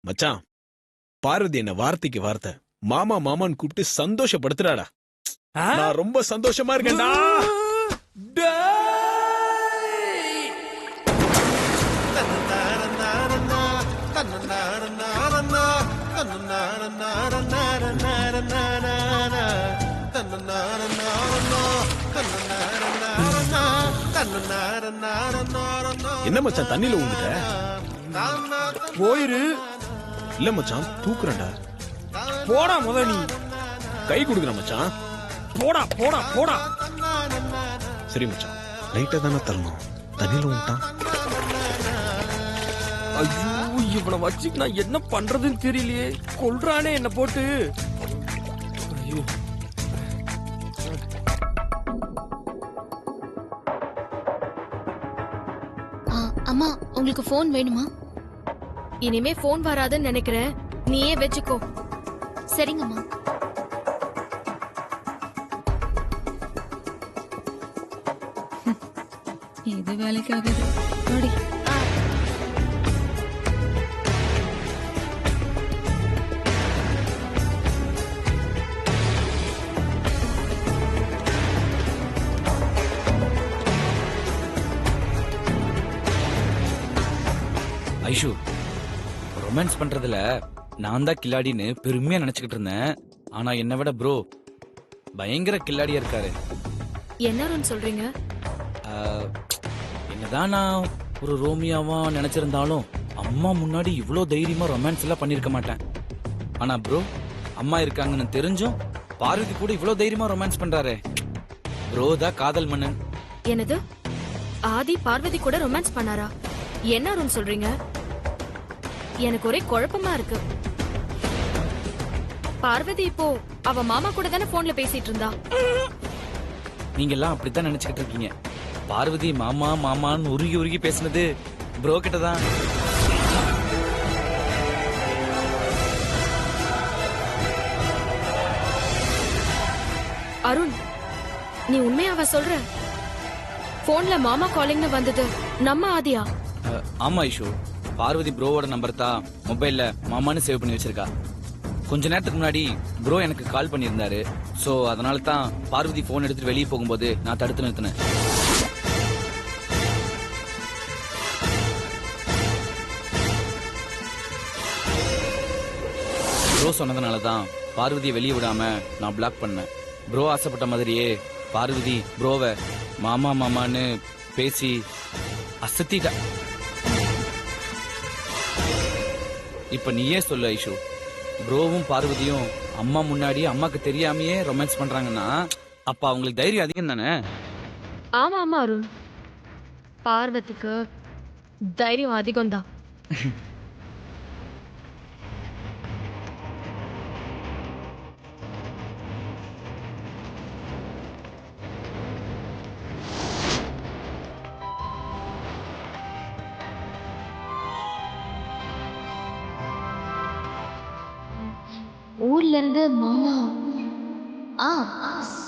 மச்சான், பார்வதி என்ன வார்த்தைக்கு வார்த்தை மாமா மாமான்னு கூப்பிட்டு சந்தோஷப்படுத்துறாடா. நான் ரொம்ப சந்தோஷமா இருக்கேன்டா. என்ன மச்சான் தண்ணில ஊந்துட்ட? போயிரு. இல்ல மச்சான் தூக்குறேன்டா. போடா முத நீ. கை கொடுக்குற மச்சான். போடா போடா போடா. சரி மச்சான், லைட்டா தானே தரணும், தண்ணில ஊட்டான். ஐயோ, இவனை வச்சுக்கு நான் என்ன பண்றதுன்னு தெரியலையே. கொல்றானே என்ன போட்டு. ஐயோ. அம்மா, உங்களுக்கு போன் வேணுமா? இனிமே போன் வராதுன்னு நினைக்கிறேன், நீயே வச்சுக்கோ. சரிங்கம்மா. இது வேலைக்காகுது. ஓடி. ஐஷு, ரொமான்ஸ் பண்றதுல நான் தான் கில்லாடின்னு பெருமையா நினைச்சுக்கிட்டு இருந்தேன். ஆனா என்னை விட ப்ரோ பயங்கர கில்லாடியா இருக்காரு. என்ன சொல்றீங்க? என்னதான் நான் ஒரு ரோமியாவா நினைச்சிருந்தாலும் அம்மா முன்னாடி இவ்ளோ தைரியமா ரொமான்ஸ் எல்லாம் பண்ணிருக்க மாட்டேன். ஆனா ப்ரோ அம்மா இருக்காங்கன்னு தெரிஞ்சும் பார்வதி கூட இவ்ளோ தைரியமா ரொமான்ஸ் பண்றாரு. ப்ரோ தான் காதல் மன்னன். என்னது? ஆதி பார்வதி கூட ரொமான்ஸ் பண்ணாரா? என்ன சொல்றீங்க? எனக்கு ஒரே குழப்பமா இருக்கு. பார்வதி இப்போ அவ மாமா கூட தானே போன்ல பேசிட்டு இருந்தா. நீங்க எல்லாம் அப்படித்தான் நினைச்சுக்கிட்டு இருக்கீங்க. பார்வதி மாமா மாமான்னு உருகி உருகி பேசினது ப்ரோ கிட்டதான். அருண், நீ உண்மையாவா சொல்ற? போன்ல மாமா காலிங்னு வந்தது நம்ம ஆதியா? ஆமா ஐஷு, பார்வதி ப்ரோவோட நம்பர் தான் மொபைல்ல மாமான்னு சேவ் பண்ணி வச்சிருக்கா. கொஞ்ச நேரத்துக்கு முன்னாடி ப்ரோ எனக்கு கால் பண்ணியிருந்தாரு. சோ அதனால தான் பார்வதி போன் எடுத்துட்டு வெளியே போகும்போது நான் தடுத்து நிறுத்தினேன். ப்ரோ சொன்னதுனால தான் பார்வதியை வெளியே விடாம நான் பிளாக் பண்ணேன். ப்ரோ ஆசைப்பட்ட மாதிரியே பார்வதி ப்ரோவை மாமா மாமான்னு பேசி அசத்திட்டா. இப்ப நீயே சொல்லு ஐஷு, ப்ரோவும் பார்வதியும் அம்மா முன்னாடி அம்மாக்கு தெரியாமையே ரொமான்ஸ் பண்றாங்கன்னா அப்ப அவங்களுக்கு தைரியம் அதிகம் தானே? ஆமா ஆமா அருண், பார்வதிக்கு தைரியம் அதிகம் தான். ஊர்ல இருந்து மாமா.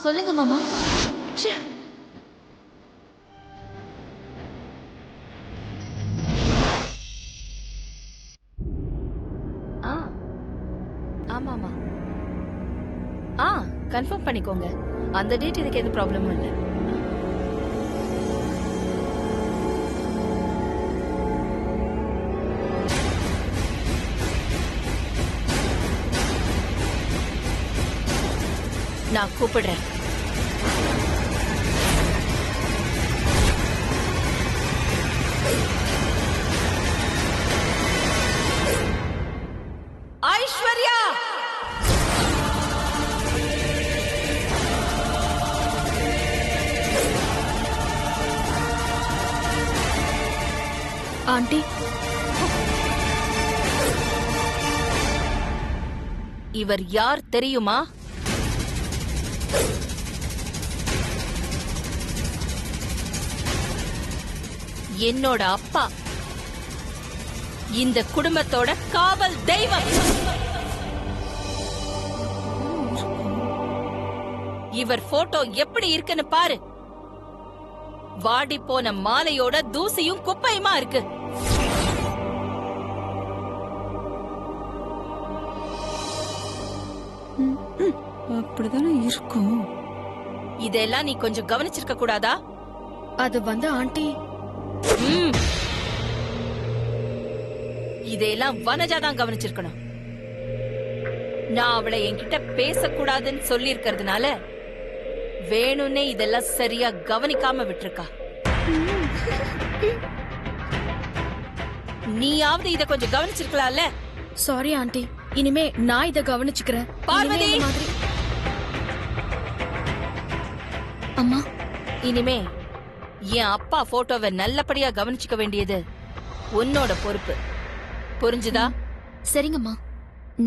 சொல்லுங்க மாமா. ஆமாமா. கன்ஃபார்ம் பண்ணிக்கோங்க. அந்த டேட் இதுக்கு எது ப்ராப்ளமும் இல்லை. நான் கூப்பிடுறேன். ஐஸ்வர்யா, ஆண்டி, இவர் யார் தெரியுமா? என்னோட அப்பா, இந்த குடும்பத்தோட காவல் தெய்வம். இவர் போட்டோ எப்படி இருக்குன்னு பாரு. வாடி போன மாலையோட தூசியும் குப்பையுமா இருக்கு. அப்படிதானே இருக்கும். இதெல்லாம் நீ கொஞ்சம் கவனிச்சிருக்க கூடாதா? அது வந்து ஆண்டி, ம். இதையெல்லாம் வனஜா தான் கவனிச்சிருக்கணும். நான் அவளை என்கிட்ட பேசக்கூடாதுன்னு சொல்லி இருக்கிறதுனால வேணும்னே இதெல்லாம் சரியா கவனிக்காம விட்டுருக்கா. நீயாவது இத கொஞ்சம் கவனிச்சிருக்கலாம்ல. Sorry aunty. இனிமே நான் இத கவனிச்சுக்கிறேன். பார்வதி! இனிமே இந்த மாதிரி அம்மா இனிமே என் அப்பா போட்டோவை நல்லபடியா கவனிச்சுக்க வேண்டியது உன்னோட பொறுப்பு. புரிஞ்சுதா? சரிங்கம்மா,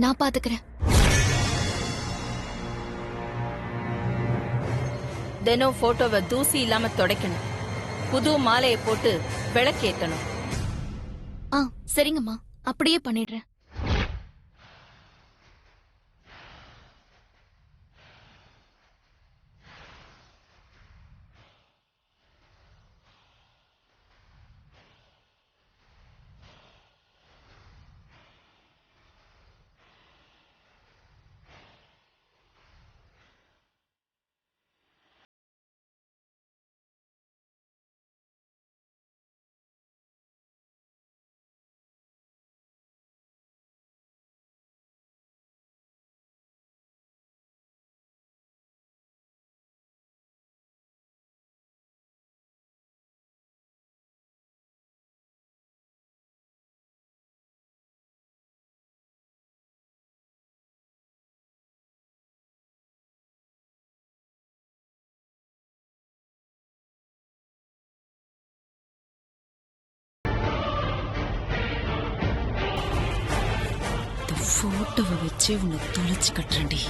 நான் பாத்துக்கிறேன். தினம் போட்டோவை தூசி இல்லாம துடைக்கணும். புது மாலையை போட்டு விளக்கேத்தணும். சரிங்கம்மா, அப்படியே பண்ணிடுறேன். போட்டோவை வச்சு உன்னை தொலைச்சு கட்டுறேன்டி.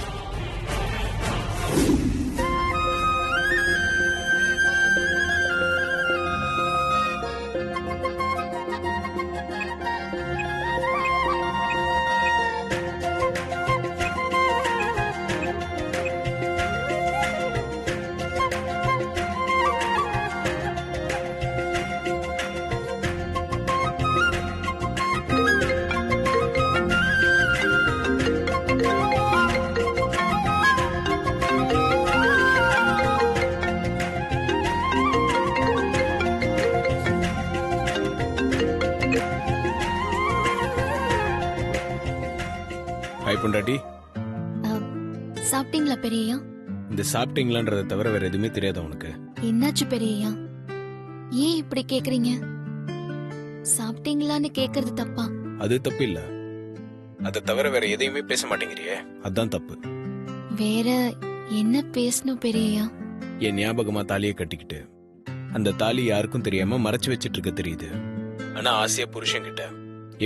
ஹாய் பொண்டாட்டி. சாப்பிட்டீங்களா பெரியய்யா? இந்த சாப்பிட்டீங்களான்றதை தவிர வேற எதுவுமே தெரியாதா உனக்கு? என்னாச்சு பெரியய்யா? ஏன் இப்படி கேக்குறீங்க? சாப்பிட்டீங்களான்னு கேக்குறது தப்பா? அது தப்பு இல்ல. அதை தவிர வேற எதையுமே பேச மாட்டேங்கிறியே, அதான் தப்பு. வேற என்ன பேசணும் பெரியய்யா? என் ஞாபகமா தாலியை கட்டிக்கிட்டு அந்த தாலி யாருக்கும் தெரியாம மறைச்சு வச்சிட்டு இருக்க தெரியுது. ஆனா ஆசையா புருஷன்கிட்ட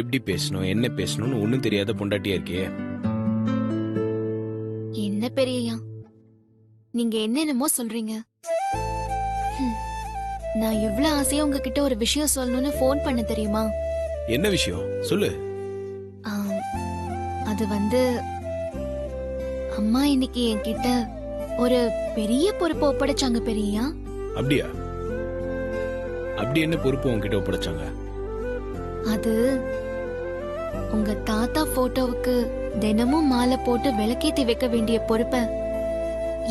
எப்படி பேசணும் என்ன பேசணும்னு ஒண்ணும் தெரியாத பொண்டாட்டியா இருக்கியே. என்ன பெரியய்யா, நீங்க என்னென்னமோ சொல்றீங்க. நான் எவ்வளவு ஆசையா உங்ககிட்ட ஒரு விஷயம் சொல்லணும்னு போன் பண்ண தெரியுமா? என்ன விஷயம் சொல்லு. அது வந்து அம்மா இன்னைக்கு என்கிட்ட ஒரு பெரிய பொறுப்பை ஒப்படைச்சாங்க பெரியய்யா. அப்படியா? அப்படி என்ன பொறுப்பு உன்கிட்ட ஒப்படைச்சாங்க? அது உங்க தாத்தா போட்டோவுக்கு தினமும் மாலை போட்டு விளக்கேத்தி வைக்க வேண்டிய பொறுப்பை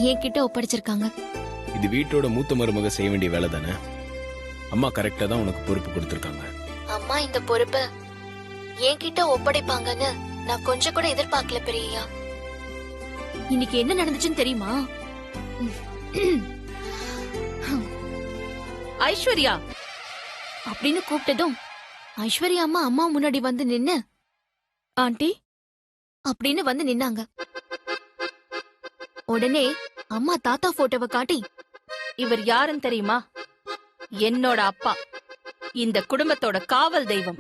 என்கிட்ட ஒப்படைச்சிருக்காங்க. இது வீட்டோட மூத்த மருமக செய்ய வேண்டிய வேலை தானே. அம்மா கரெக்டா தான் உனக்கு பொறுப்பு கொடுத்திருக்காங்க. அம்மா இந்த பொறுப்பை என்கிட்ட ஒப்படைப்பாங்கன்னு நான் கொஞ்சம் கூட எதிர்பார்க்கல பெரியய்யா. இன்னைக்கு என்ன நடந்துச்சுன்னு தெரியுமா? ஐஸ்வர்யா அப்படின்னு கூப்பிட்டதும் ஐஸ்வர்யா அம்மா அம்மா முன்னாடி வந்து நின்னு ஆண்டி அப்படின்னு வந்து நின்னாங்க. உடனே அம்மா தாத்தா போட்டோவை காட்டி, இவர் யாருன்னு தெரியுமா? என்னோட அப்பா, இந்த குடும்பத்தோட காவல் தெய்வம்.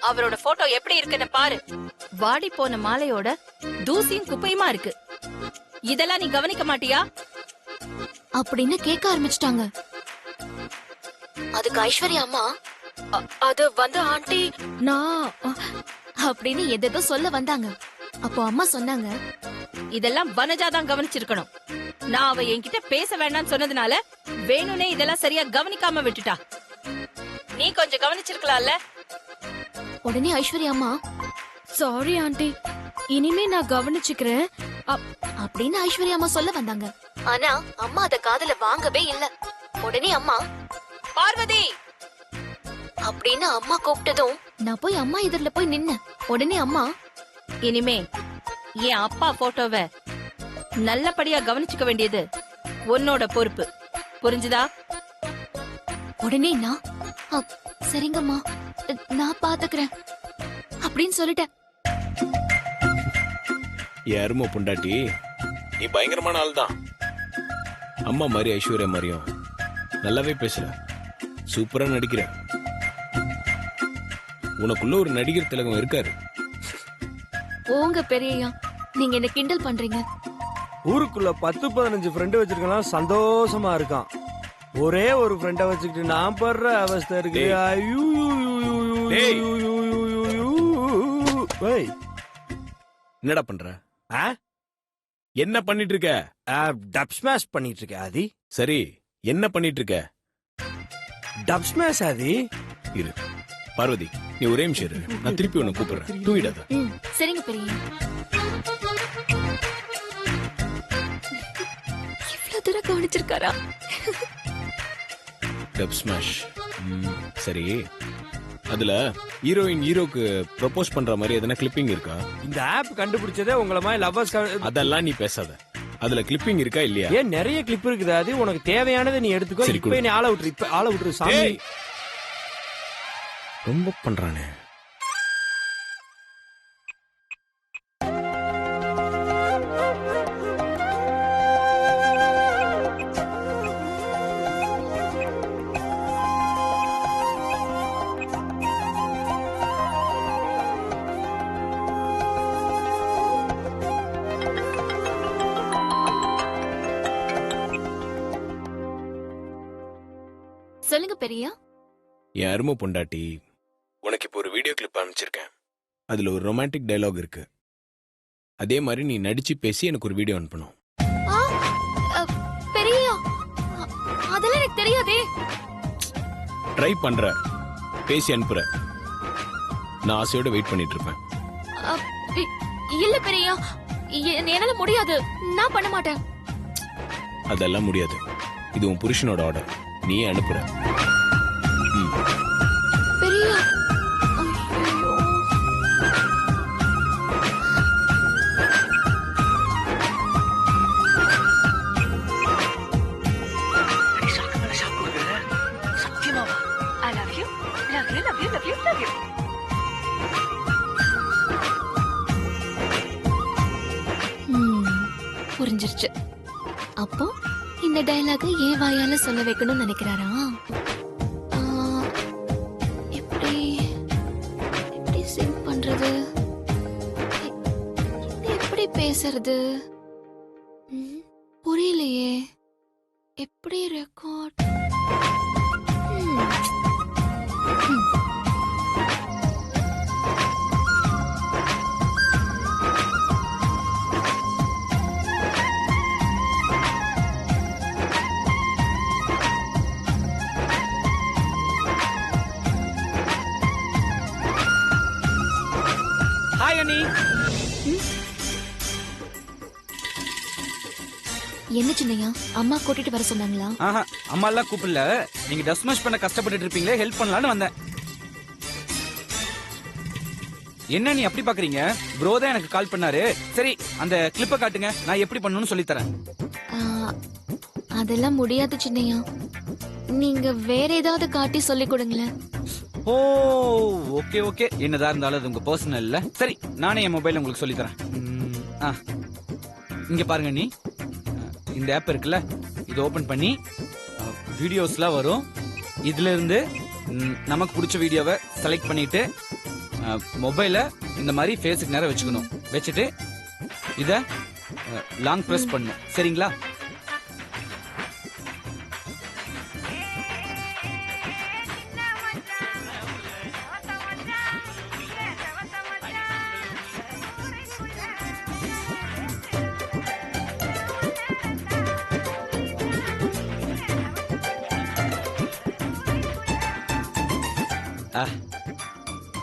அவரோட போட்டோ எப்படி இருக்குன்னு பாரு. வாடி போன மாலையோட தூசியும் குப்பையுமா இருக்கு. இதெல்லாம் நீ கவனிக்க மாட்டியா? அப்படின்னு கேட்க ஆரம்பிச்சிட்டாங்க. அதுக்கு ஐஸ்வர்யா அம்மா அது வந்து ஆண்டி நான் அப்படின்னு எதோ சொல்ல வந்தாங்க. அப்போ அம்மா சொன்னாங்க, இதெல்லாம் வனஜா தான் கவனிச்சிருக்கணும். நான் அவ என்கிட்ட பேச வேண்டாம்னு சொன்னதுனால வேணும்னே இதெல்லாம் சரியா கவனிக்காம விட்டுட்டா. நீ கொஞ்சம் கவனிச்சிருக்கலாம்ல. உடனே ஐஸ்வர்யா அம்மா, சாரி ஆண்டி, இனிமே நான் கவனிச்சுக்கிறேன். அப்படின்னு ஐஸ்வர்யா அம்மா சொல்ல வந்தாங்க. ஆனா அம்மா அத காதுல வாங்கவே இல்ல. உடனே அம்மா பார்வதி அப்படின்னு அம்மா கூப்பிட்டதும் நான் போய் அம்மா எதிரில போய் நின்னேன். உடனே அம்மா இனிமே என் அப்பா போட்டோவை நல்லபடியா கவனிச்சுக்க வேண்டியது உன்னோட பொறுப்பு. புரிஞ்சுதா? உடனே நான் சரிங்கம்மா நான் பாத்துக்கிறேன் அப்படின்னு சொல்லிட்டேன். யாருமோ பொண்டாட்டி, நீ பயங்கரமான ஆள் தான். அம்மா மாதிரி ஐஸ்வர்யா மாதிரியும் நல்லாவே பேசுற, சூப்பரா நடிக்கிற. உனக்குள்ள ஒரு நடிகர் திலகம் இருக்காரு. போங்க பெரியய்யா, நீங்க என்ன கிண்டல் பண்றீங்க. ஊருக்குள்ள 10-15 ஃப்ரெண்டு வச்சிருக்கலாம், சந்தோஷமா இருக்கான். ஒரே ஒரு ஃப்ரெண்ட வச்சுக்கிட்டு நான் படுற அவஸ்தை இருக்கு. டேய். ஐயோ, டேய். ஏய், என்னடா பண்ற? ஆ? என்ன பண்ணிட்டு இருக்க? டப் ஸ்மாஷ் பண்ணிட்டு இருக்க ஆதி. சரி, என்ன பண்ணிட்டு இருக்க? டப் ஸ்மாஷ் ஆதி. இரு பார்வதி, நீ ஒரே நிமிஷம் இரு, நான் திருப்பி உன்னை கூப்பிடுறேன். தூங்கிடாத. சரிங்க பெரியய்யா. இவ்வளவு தூரம் கவனிச்சிருக்காரா? Dub smash. சரி, அதுல ஹீரோயின் ஹீரோக்கு ப்ரொபோஸ் பண்ற மாதிரி எதனா கிளிப்பிங் இருக்கா? இந்த ஆப் கண்டுபிடிச்சதே உங்கள மாதிரி லவ்வர்ஸ். அதெல்லாம் நீ பேசாத. அதுல கிளிப்பிங் இருக்கா இல்லையா? ஏன் நிறைய கிளிப் இருக்குது அது. உனக்கு தேவையானதை நீ எடுத்துக்கோ. சரி, இப்ப நீ ஆள விட்டுரு. இப்ப ஆள விட்டுரு சாமி. ஏய், ரொம்ப பண்றானே. சொல்லுங்க பெரியய்யா. என் அருமை பொண்டாட்டி, உனக்கு இப்போ ஒரு வீடியோ கிளிப் அனுப்பிச்சிருக்கேன். அதுல ஒரு ரொமான்டிக் டயலாக் இருக்கு. அதே மாதிரி நீ நடிச்சு பேசி எனக்கு ஒரு வீடியோ அனுப்பணும். பெரியய்யா, அதெல்லாம் எனக்கு தெரியாதே. ட்ரை பண்ற, பேசி அனுப்புற. நான் ஆசையோட வெயிட் பண்ணிட்டு இருப்பேன். அ, இல்ல பெரியய்யா, என்னால முடியாது. நான் பண்ண மாட்டேன். அதெல்லாம் முடியாது. இது உன் புருஷனோட ஆர்டர், நீ அனுப்புற. பெரியய்யா, ஐயோ. புரிஞ்சிருச்சு. அப்போ இந்த டயலாக ஏன் வாயால சொல்ல வைக்கணும்னு நினைக்கிறாரா? எப்படி எப்படி சிங் பண்றது? எப்படி பேசுறது? புரியலையே. எப்படி ரெக்கார்ட்? ஹாய் அண்ணி. என்ன சின்னையா, அம்மா கூட்டிட்டு வர சொன்னாங்களா? ஆஹா, அம்மா எல்லாம் கூப்பிடல. நீங்க டஸ்ட் மேஷ் பண்ண கஷ்டப்பட்டு இருப்பீங்களே, ஹெல்ப் பண்ணலாம்னு வந்தேன். என்ன நீ அப்படி பாக்குறீங்க? ப்ரோ தான் எனக்கு கால் பண்ணாரு. சரி, அந்த கிளிப்பை காட்டுங்க, நான் எப்படி பண்ணணும்னு சொல்லி தரேன். அதெல்லாம் முடியாது சின்னையா. நீங்க வேற ஏதாவது காட்டி சொல்லி கொடுங்களேன். ஓ, ஓகே ஓகே. என்னதான் இருந்தாலும் அது உங்க பர்சனல் இல்ல. சரி, நானே என் மொபைல் உங்களுக்கு சொல்லி தரேன். இங்க பாருங்க நீ, இந்த ஆப் இருக்குல்ல, இது ஓபன் பண்ணி வீடியோஸ்லாம் வரும். இதுல இருந்து நமக்கு பிடிச்ச வீடியோவை செலக்ட் பண்ணிட்டு மொபைல இந்த மாதிரி ஃபேஸுக்கு நேரம் வச்சுக்கணும். வச்சுட்டு இத லாங் பிரஸ் பண்ணணும். சரிங்களா?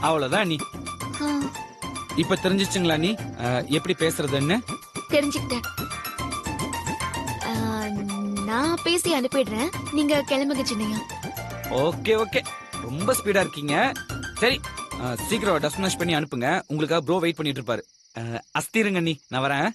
அவ்வளவுதான் நீ. இப்ப தெரிஞ்சிச்சுங்களா நீ எப்படி பேசுறதுன்னு? தெரிஞ்சுக்கிட்டேன். நான் பேசி அனுப்பிடுறேன், நீங்க கிளம்புங்க சின்னையா. ஓகே ஓகே, ரொம்ப ஸ்பீடா இருக்கீங்க. சரி, சீக்கிரம் டஸ்ட் மேஷ் பண்ணி அனுப்புங்க. உங்களுக்காக ப்ரோ வெயிட் பண்ணிட்டு இருப்பாரு. அஸ்திருங்க நீ, நான் வரேன்.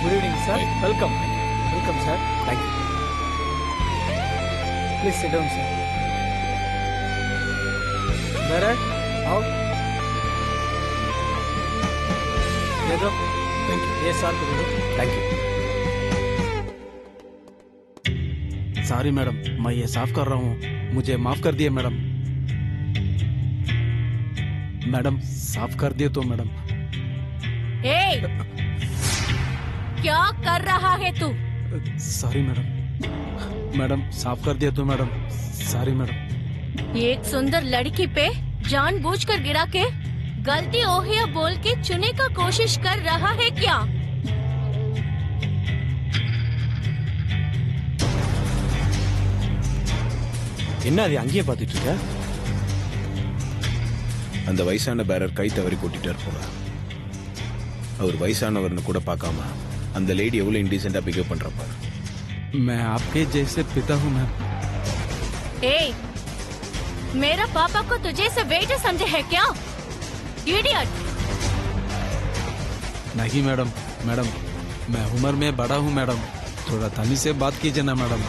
Good evening sir. Welcome welcome sir. Thank you. Please sit down sir. வேற आओ. दे दो. Thank you. ये सर को दे दो. Thank you. सॉरी मैडम, मैं ये साफ कर रहा हूँ, मुझे माफ कर दिए मैडम. मैडम साफ कर दिए तो मैडम. ए, क्या कर रहा है तू? Sorry madam. मैडम साफ कर दिए तो मैडम. Sorry madam. एक सुंदर लड़की पे जानबूझकर गिरा के गलती ओहिया बोल के चुने का कोशिश कर रहा है क्या? என்ன அது அங்கேயே பார்த்துட்டு இருக்க? அந்த வயசான பேரர் கை தவறி கொட்டிட்டார் போல. அவர் வயசானவர்னு கூட பார்க்காம அந்த லேடி எவ்வளவு இன்டீசென்டா பிகேவ் பண்றப்ப. मैं आपके जैसे पिता हूँ मैम. ए, मेरा पापा को तुझे से बेटे समझे है क्या? इडियट! नहीं मैडम, मैडम मैं उम्र में बड़ा हूँ मैडम, थोड़ा तमीज से बात कीजिए ना मैडम.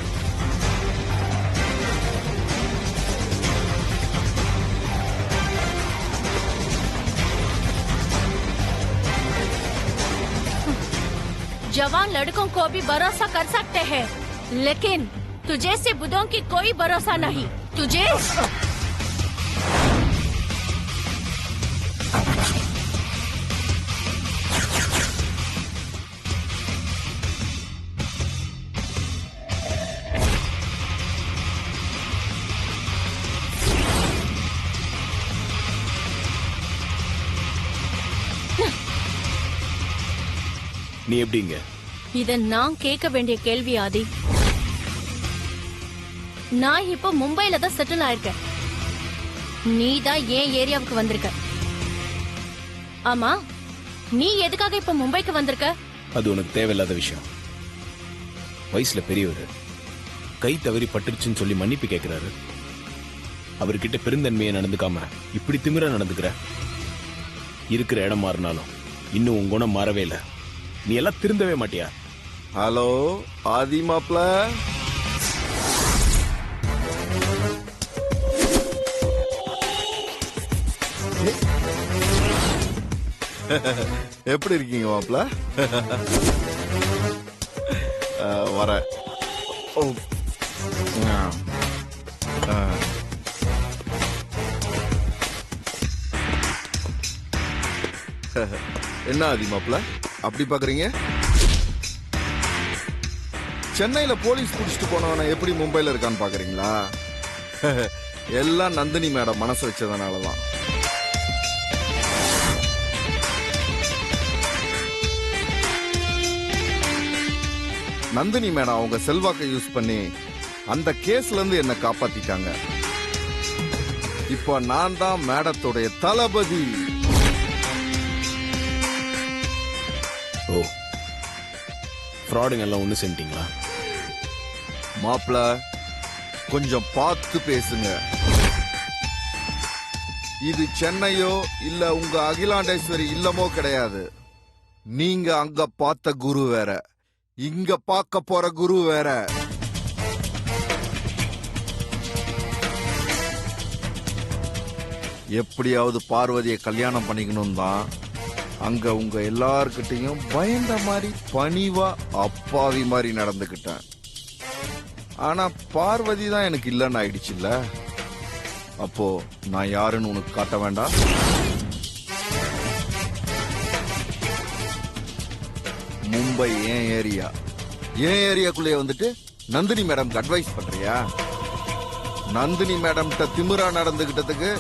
जवान लड़कों को भी भरोसा कर सकते हैं, लेकिन तुझे से बुद्धों की कोई भरोसा नहीं. तुझे நீ எப்படிங்க? இத நான் கேட்க வேண்டிய கேள்வி ஆதி. நான் இப்போ மும்பைல தான் செட்டில் ஆயிருக்கேன். நீ தான் ஏன் ஏரியாவுக்கு வந்திருக்க. ஆமா, நீ எதுக்காக இப்ப மும்பைக்கு வந்திருக்க? அது உனக்கு தேவையில்லாத விஷயம். வயசுல பெரியவர் கை தவறி பட்டுருச்சுன்னு சொல்லி மன்னிப்பு கேட்கிறாரு. அவர்கிட்ட பெருந்தன்மையை நடந்துக்காம இப்படி திமிரா நடந்துக்கிற. இருக்கிற இடம் மாறினாலும் இன்னும் உன் குணம் மாறவே இல்லை. நீ எல்லாம் திருந்தவே மாட்டியா? ஹலோ ஆதி மாப்ள, எப்படி இருக்கீங்க மாப்ள? வரேன். ஓ, என்ன ஆதி மாப்ள அப்படி பாக்குறீங்க? சென்னையில போலீஸ் புடிச்சிட்டு போனவன எப்படி மும்பைல இருக்கான்னு பாக்குறீங்களா? எல்லாம் நந்தினி மேடம் மனசு வச்சதுனாலதான். நந்தினி மேடம் அவங்க செல்வாக்கை யூஸ் பண்ணி அந்த கேஸ்ல இருந்து என்ன காப்பாத்திட்டாங்க. இப்போ நான் தான் மேடத்தோடைய தளபதி. ஓ, ஃப்ராடுங்க எல்லாம் ஒண்ணு செஞ்சிட்டீங்களா? மாப்ள கொஞ்சம் பார்த்து பேசுங்க. இது சென்னையோ இல்ல உங்க அகிலாண்டேஸ்வரி இல்லமோ கிடையாது. நீங்க அங்க பார்த்த குரு வேற, இங்க பார்க்க போற குரு வேற. எப்படியாவது பார்வதியை கல்யாணம் பண்ணிக்கணும் தான் அங்க உங்க எல்லார்கிட்டையும் பயந்த மாதிரி பணிவா அப்பாவி மாதிரி நடந்துகிட்டேன். ஆனா பார்வதி தான் எனக்கு இல்லன்னு ஆயிடுச்சுல்ல. அப்போ நான் யாருன்னு உனக்கு காட்ட வேண்டாம்? மும்பை ஏன் ஏரியா, ஏன் ஏரியாக்குள்ளே வந்துட்டு நந்தினி மேடம் அட்வைஸ் பண்றியா? நந்தினி மேடம் திமிரா நடந்துகிட்டதுக்கு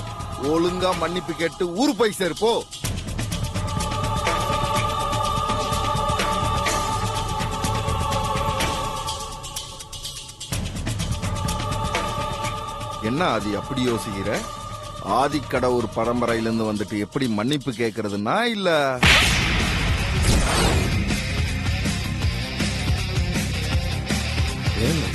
ஒழுங்கா மன்னிப்பு கேட்டு ஊரு போய் சேர்ப்போ. என்ன ஆதி அப்படி யோசிக்கிற? ஆதிக்கடவுர் பரம்பரையிலிருந்து வந்துட்டு எப்படி மன்னிப்பு கேட்கறதுன்னா இல்ல ஏங்க